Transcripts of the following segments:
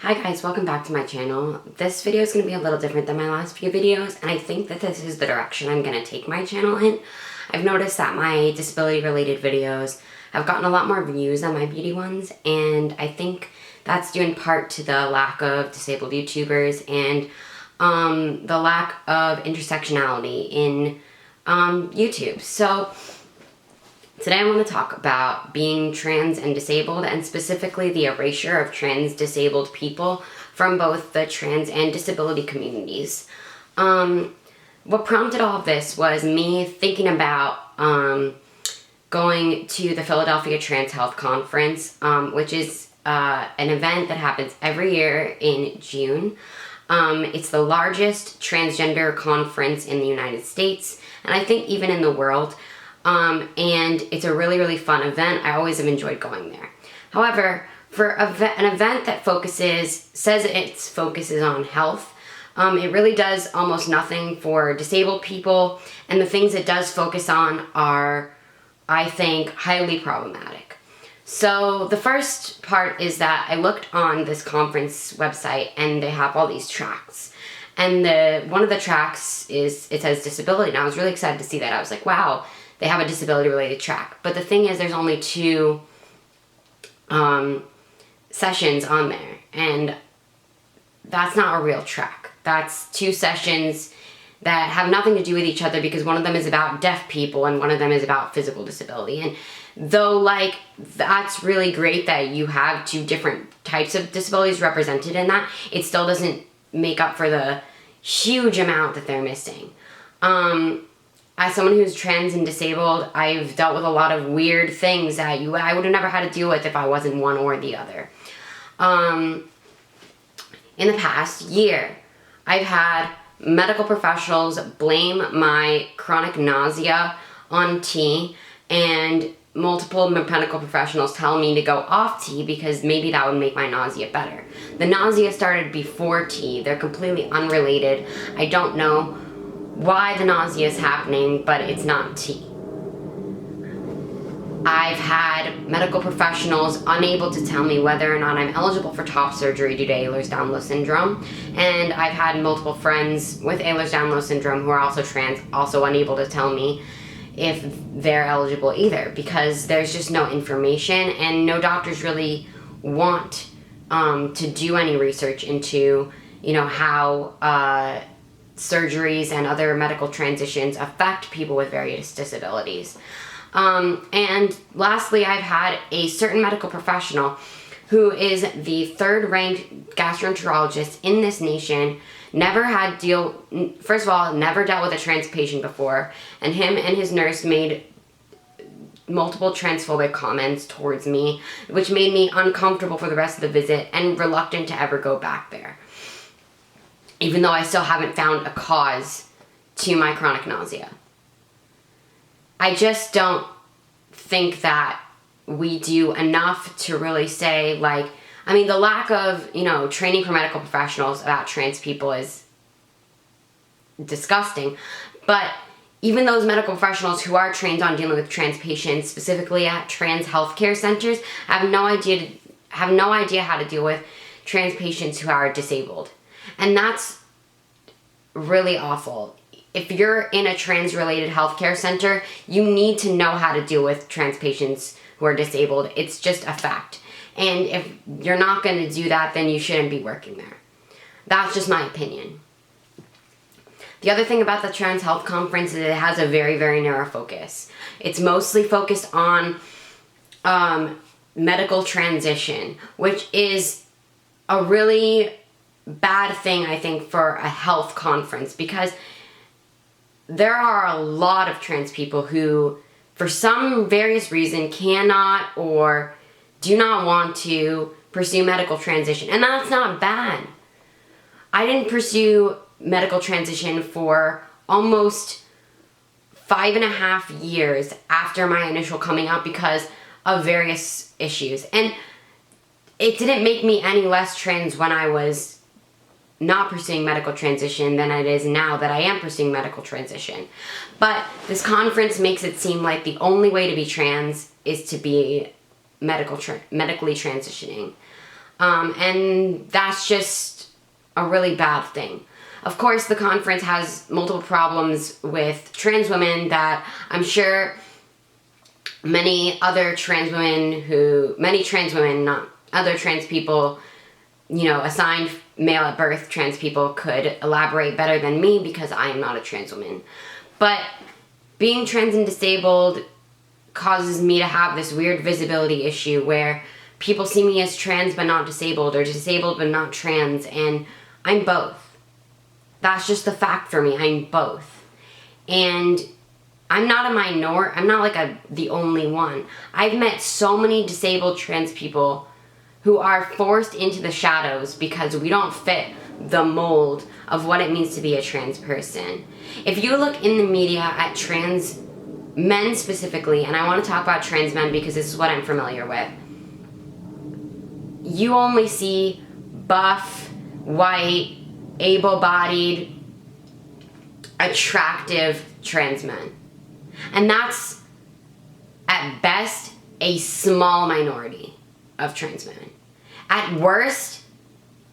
Hi guys, welcome back to my channel. This video is going to be a little different than my last few videos, and I think that this is the direction I'm going to take my channel in. I've noticed that my disability related videos have gotten a lot more views than my beauty ones, and I think that's due in part to the lack of disabled YouTubers and the lack of intersectionality in YouTube. So today I want to talk about being trans and disabled, and specifically the erasure of trans disabled people from both the trans and disability communities. What prompted all of this was me thinking about going to the Philadelphia Trans Health Conference, which is an event that happens every year in June. It's the largest transgender conference in the United States, and I think even in the world. And it's a really, really fun event. I always have enjoyed going there. However, for an event that says its focus is on health, it really does almost nothing for disabled people, and the things it does focus on are, I think, highly problematic. So the first part is that I looked on this conference website, and they have all these tracts. And one of the tracts it says disability, and I was really excited to see that. I was like, wow, they have a disability-related track. But the thing is, there's only 2 sessions on there, and that's not a real track. That's 2 sessions that have nothing to do with each other, because one of them is about deaf people and one of them is about physical disability. And though, like, that's really great that you have 2 different types of disabilities represented in that, it still doesn't make up for the huge amount that they're missing. As someone who's trans and disabled, I've dealt with a lot of weird things that I would have never had to deal with if I wasn't one or the other. In the past year, I've had medical professionals blame my chronic nausea on tea, and multiple medical professionals tell me to go off tea because maybe that would make my nausea better. The nausea started before tea. They're completely unrelated. I don't know why the nausea is happening, but it's not tea. I've had medical professionals unable to tell me whether or not I'm eligible for top surgery due to Ehlers-Danlos syndrome, and I've had multiple friends with Ehlers-Danlos syndrome who are also trans, also unable to tell me if they're eligible either, because there's just no information, and no doctors really want to do any research into, how surgeries and other medical transitions affect people with various disabilities. And lastly, I've had a certain medical professional who is the 3rd-ranked gastroenterologist in this nation, never dealt with a trans patient before, and him and his nurse made multiple transphobic comments towards me, which made me uncomfortable for the rest of the visit and reluctant to ever go back there, even though I still haven't found a cause to my chronic nausea. I just don't think that we do enough to really say, the lack of, training for medical professionals about trans people is disgusting. But even those medical professionals who are trained on dealing with trans patients, specifically at trans healthcare centers, have no idea how to deal with trans patients who are disabled. And that's really awful. If you're in a trans-related healthcare center, you need to know how to deal with trans patients who are disabled. It's just a fact. And if you're not going to do that, then you shouldn't be working there. That's just my opinion. The other thing about the Trans Health Conference is it has a very, very narrow focus. It's mostly focused on medical transition, which is a really bad thing, I think, for a health conference, because there are a lot of trans people who, for some various reason, cannot or do not want to pursue medical transition. And that's not bad. I didn't pursue medical transition for almost 5.5 years after my initial coming out because of various issues. And it didn't make me any less trans when I was not pursuing medical transition than it is now that I am pursuing medical transition. But this conference makes it seem like the only way to be trans is to be medically transitioning. And that's just a really bad thing. Of course, the conference has multiple problems with trans women that I'm sure many trans women, not other trans people, assigned male at birth trans people could elaborate better than me because I am not a trans woman. But being trans and disabled causes me to have this weird visibility issue where people see me as trans but not disabled, or disabled but not trans, and I'm both. That's just the fact for me. I'm both. And I'm not I'm not the only one. I've met so many disabled trans people who are forced into the shadows because we don't fit the mold of what it means to be a trans person. If you look in the media at trans men specifically, and I want to talk about trans men because this is what I'm familiar with, you only see buff, white, able-bodied, attractive trans men. And that's, at best, a small minority of trans women. At worst,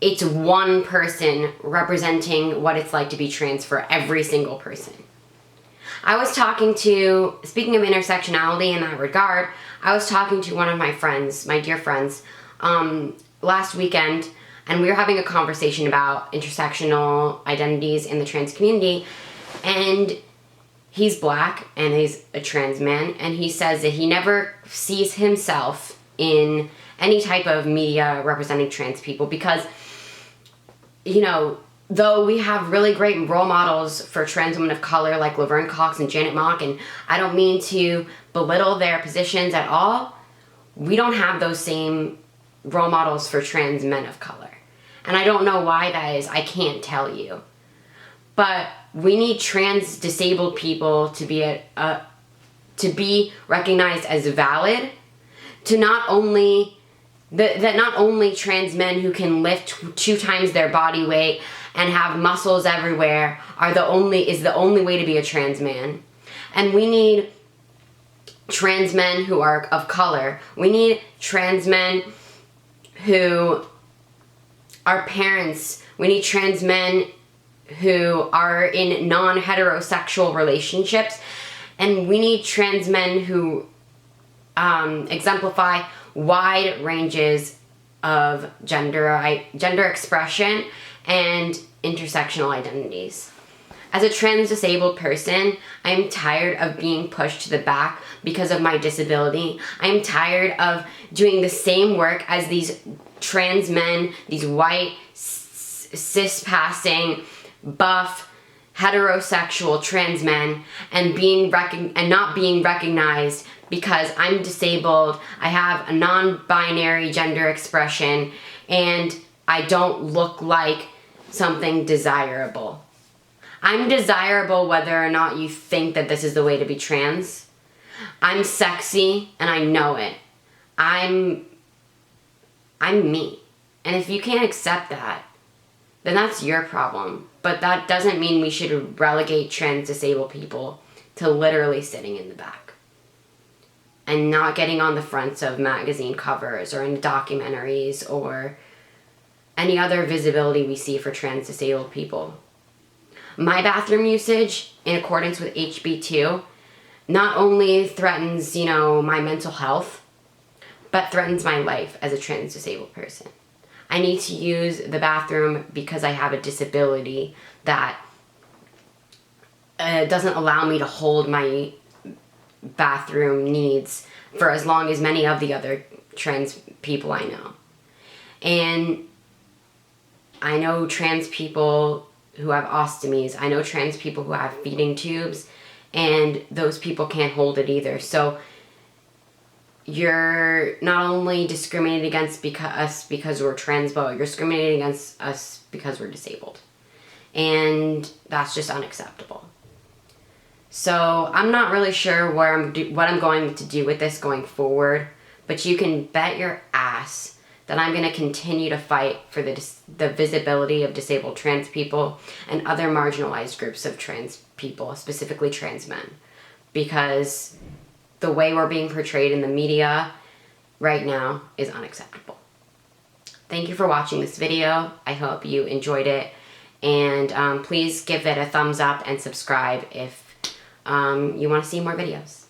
it's one person representing what it's like to be trans for every single person. I was talking to, speaking of intersectionality in that regard, I was talking to one of my friends, my dear friends, last weekend, and we were having a conversation about intersectional identities in the trans community, and he's black and he's a trans man, and he says that he never sees himself in any type of media representing trans people because, though we have really great role models for trans women of color like Laverne Cox and Janet Mock, and I don't mean to belittle their positions at all, we don't have those same role models for trans men of color. And I don't know why that is. I can't tell you. But we need trans disabled people to be recognized as valid, to not only that not only trans men who can lift 2 times their body weight and have muscles everywhere is the only way to be a trans man. And we need trans men who are of color. We need trans men who are parents. We need trans men who are in non-heterosexual relationships. And we need trans men who exemplify wide ranges of gender expression and intersectional identities. As a trans disabled person, I'm tired of being pushed to the back because of my disability. I'm tired of doing the same work as these trans men, these white, cis-passing, buff, heterosexual trans men, and not being recognized because I'm disabled, I have a non-binary gender expression, and I don't look like something desirable. I'm desirable whether or not you think that this is the way to be trans. I'm sexy, and I know it. I'm me. And if you can't accept that, then that's your problem. But that doesn't mean we should relegate trans disabled people to literally sitting in the back and not getting on the fronts of magazine covers or in documentaries or any other visibility we see for trans disabled people. My bathroom usage, in accordance with HB2, not only threatens, my mental health, but threatens my life as a trans disabled person. I need to use the bathroom because I have a disability that doesn't allow me to hold my bathroom needs for as long as many of the other trans people I know. And I know trans people who have ostomies. I know trans people who have feeding tubes, and those people can't hold it either. So you're not only discriminated against because we're trans, but you're discriminating against us because we're disabled. And that's just unacceptable. So I'm not really sure what I'm going to do with this going forward, but you can bet your ass that I'm going to continue to fight for the visibility of disabled trans people and other marginalized groups of trans people, specifically trans men, because the way we're being portrayed in the media right now is unacceptable. Thank you for watching this video. I hope you enjoyed it. And please give it a thumbs up and subscribe if you want to see more videos.